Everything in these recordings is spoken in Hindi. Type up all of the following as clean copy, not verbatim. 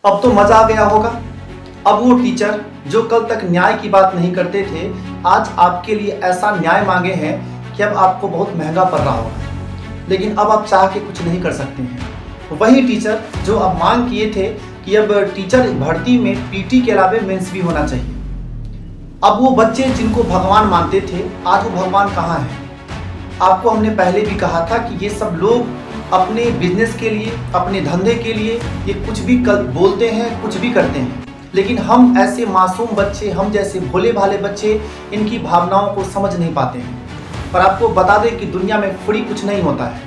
अब तो मजा आ गया होगा। अब वो टीचर जो कल तक न्याय की बात नहीं करते थे, आज आपके लिए ऐसा न्याय मांगे हैं कि अब आपको बहुत महंगा पड़ रहा होगा, लेकिन अब आप चाह के कुछ नहीं कर सकते हैं। वही टीचर जो अब मांग किए थे कि अब टीचर भर्ती में पीटी के अलावे मेंस भी होना चाहिए। अब वो बच्चे जिनको भगवान मानते थे, आज वो भगवान कहाँ हैं? आपको हमने पहले भी कहा था कि ये सब लोग अपने बिजनेस के लिए, अपने धंधे के लिए ये कुछ भी बोलते हैं, कुछ भी करते हैं, लेकिन हम ऐसे मासूम बच्चे, हम जैसे भोले भाले बच्चे इनकी भावनाओं को समझ नहीं पाते हैं। पर आपको बता दें कि दुनिया में फ्री कुछ नहीं होता है।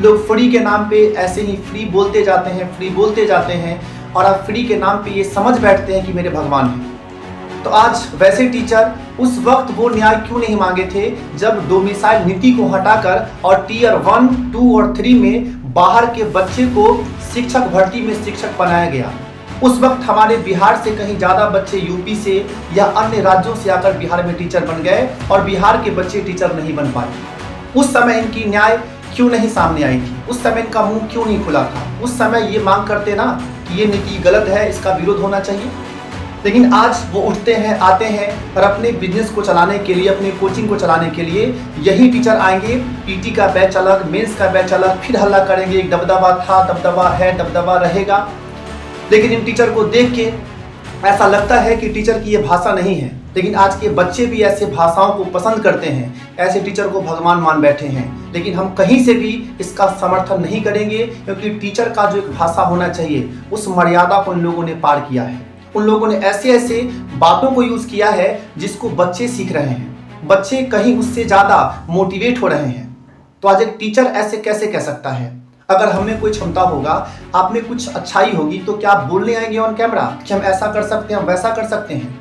लोग फ्री के नाम पे ऐसे ही फ्री बोलते जाते हैं, फ्री बोलते जाते हैं, और आप फ्री के नाम पे ये समझ बैठते हैं कि मेरे भगवान हैं। तो आज वैसे टीचर उस वक्त वो न्याय क्यों नहीं मांगे थे जब डोमिसाइल नीति को हटाकर और टीयर 1, 2 और 3 में बाहर के बच्चे को शिक्षक भर्ती में शिक्षक बनाया गया। उस वक्त हमारे बिहार से कहीं ज्यादा बच्चे यूपी से या अन्य राज्यों से आकर बिहार में टीचर बन गए और बिहार के बच्चे टीचर नहीं बन पाए। उस समय इनकी न्याय क्यों नहीं सामने आई थी? उस समय इनका मुंह क्यों नहीं खुला था? उस समय ये मांग करते ना कि ये नीति गलत है, इसका विरोध होना चाहिए। लेकिन आज वो उठते हैं, आते हैं और अपने बिजनेस को चलाने के लिए, अपनी कोचिंग को चलाने के लिए यही टीचर आएंगे, पीटी का बैच अलग, मेंस का बैच अलग, फिर हल्ला करेंगे, एक दबदबा था, दबदबा है, दबदबा रहेगा। लेकिन इन टीचर को देख के ऐसा लगता है कि टीचर की ये भाषा नहीं है। लेकिन आज के बच्चे भी ऐसे भाषाओं को पसंद करते हैं, ऐसे टीचर को भगवान मान बैठे हैं। लेकिन हम कहीं से भी इसका समर्थन नहीं करेंगे, क्योंकि टीचर का जो एक भाषा होना चाहिए उस मर्यादा को इन लोगों ने पार किया है। उन लोगों ने ऐसे ऐसे बातों को यूज किया है जिसको बच्चे सीख रहे हैं, बच्चे कहीं उससे ज्यादा मोटिवेट हो रहे हैं। तो आज एक टीचर ऐसे कैसे कह सकता है? अगर हमें कोई क्षमता होगा, आप में कुछ अच्छाई होगी, तो क्या आप बोलने आएंगे ऑन कैमरा कि हम ऐसा कर सकते हैं, हम वैसा कर सकते हैं?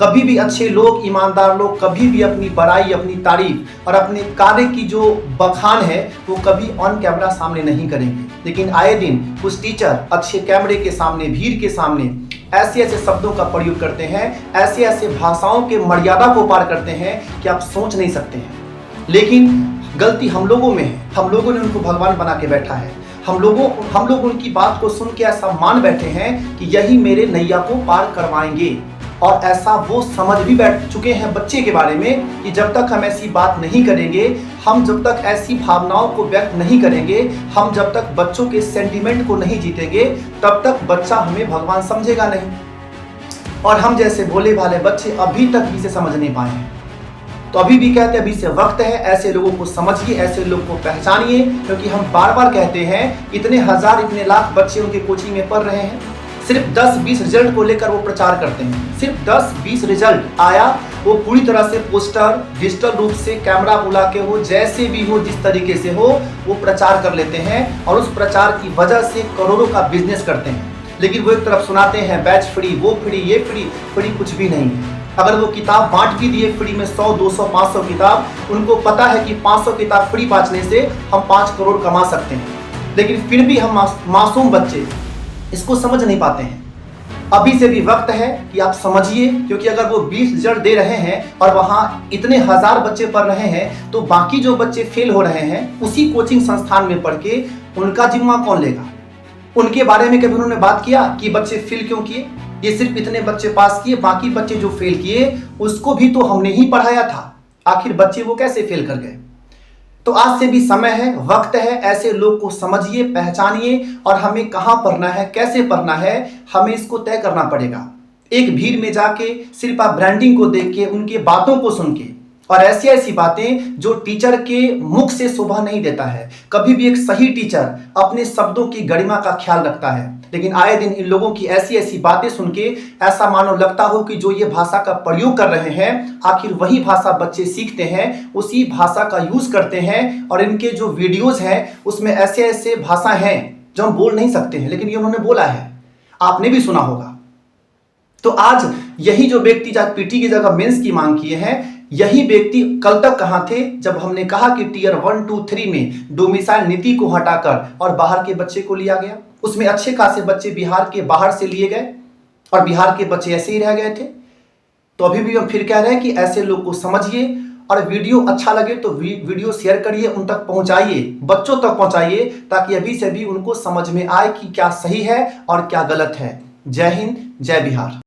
कभी भी अच्छे लोग, ईमानदार लोग कभी भी अपनी बड़ाई, अपनी तारीफ और अपने कार्य की जो बखान है वो कभी ऑन कैमरा सामने नहीं करेंगे। लेकिन आए दिन कुछ टीचर अच्छे कैमरे के सामने, भीड़ के सामने ऐसे ऐसे शब्दों का प्रयोग करते हैं, ऐसे ऐसे भाषाओं के मर्यादा को पार करते हैं कि आप सोच नहीं सकते हैं। लेकिन गलती हम लोगों में है, हम लोगों ने उनको भगवान बना के बैठा है। हम लोग उनकी बात को सुन के ऐसा मान बैठे हैं कि यही मेरे नैया को पार करवाएंगे। और ऐसा वो समझ भी बैठ चुके हैं बच्चे के बारे में कि जब तक हम ऐसी बात नहीं करेंगे, हम जब तक ऐसी भावनाओं को व्यक्त नहीं करेंगे, हम जब तक बच्चों के सेंटीमेंट को नहीं जीतेंगे, तब तक बच्चा हमें भगवान समझेगा नहीं। और हम जैसे भोले भाले बच्चे अभी तक भी इसे समझ नहीं पाए हैं। तो अभी भी कहते हैं, अभी से वक्त है, ऐसे लोगों को समझिए, ऐसे लोगों को पहचानिए। क्योंकि हम बार बार कहते हैं, इतने हजार, इतने लाख बच्चे उनके कोचिंग में पढ़ रहे हैं, सिर्फ 10-20 रिजल्ट को लेकर वो प्रचार करते हैं। सिर्फ 10-20 रिजल्ट आया, वो पूरी तरह से पोस्टर, डिजिटल रूप से कैमरा बुला के हो, जैसे भी हो, जिस तरीके से हो, वो प्रचार कर लेते हैं और उस प्रचार की वजह से करोड़ों का बिजनेस करते हैं। लेकिन वो एक तरफ सुनाते हैं बैच फ्री, वो फ्री, ये फ्री, फ्री कुछ भी नहीं है। अगर वो किताब बांट भी दिए फ्री में 100, 200, 500 किताब, उनको पता है कि 500 किताब फ्री बांटने से हम 5 करोड़ कमा सकते हैं। लेकिन फिर भी हम मासूम बच्चे इसको समझ नहीं पाते हैं। अभी से भी वक्त है कि आप समझिए, क्योंकि अगर वो 20 रिजल्ट दे रहे हैं और वहां इतने हजार बच्चे पढ़ रहे हैं, तो बाकी जो बच्चे फेल हो रहे हैं उसी कोचिंग संस्थान में पढ़ के, उनका जिम्मा कौन लेगा? उनके बारे में कभी उन्होंने बात किया कि बच्चे फेल क्यों किए? ये सिर्फ इतने बच्चे पास किए, बाकी बच्चे जो फेल किए उसको भी तो हमने ही पढ़ाया था। आखिर बच्चे वो कैसे फेल कर गए? तो आज से भी समय है, वक्त है, ऐसे लोग को समझिए, पहचानिए और हमें कहां पढ़ना है, कैसे पढ़ना है, हमें इसको तय करना पड़ेगा। एक भीड़ में जाके सिर्फ आप ब्रांडिंग को देख के, उनके बातों को सुन के, और ऐसी ऐसी बातें जो टीचर के मुख से शोभा नहीं देता है। कभी भी एक सही टीचर अपने शब्दों की गरिमा का ख्याल रखता है। लेकिन आए दिन इन लोगों की ऐसी ऐसी बातें सुन के ऐसा मानो लगता हो कि जो ये भाषा का प्रयोग कर रहे हैं, आखिर वही भाषा बच्चे सीखते हैं, उसी भाषा का यूज करते हैं। और इनके जो वीडियोज हैं उसमें ऐसे ऐसे भाषा हैं जो हम बोल नहीं सकते हैं, लेकिन ये उन्होंने बोला है, आपने भी सुना होगा। तो आज यही जो व्यक्ति जब पीटी की जगह मेंस की मांग किए हैं, यही व्यक्ति कल तक कहां थे जब हमने कहा कि टीयर 1, 2, 3 में डोमिसाइल नीति को हटाकर और बाहर के बच्चे को लिया गया। उसमें अच्छे खासे बच्चे बिहार के बाहर से लिए गए और बिहार के बच्चे ऐसे ही रह गए थे। तो अभी भी हम फिर कह रहे हैं कि ऐसे लोग को समझिए, और वीडियो अच्छा लगे तो वीडियो शेयर करिए, उन तक पहुंचाइए, बच्चों तक पहुंचाइए, ताकि अभी से भी उनको समझ में आए कि क्या सही है और क्या गलत है। जय हिंद, जय बिहार।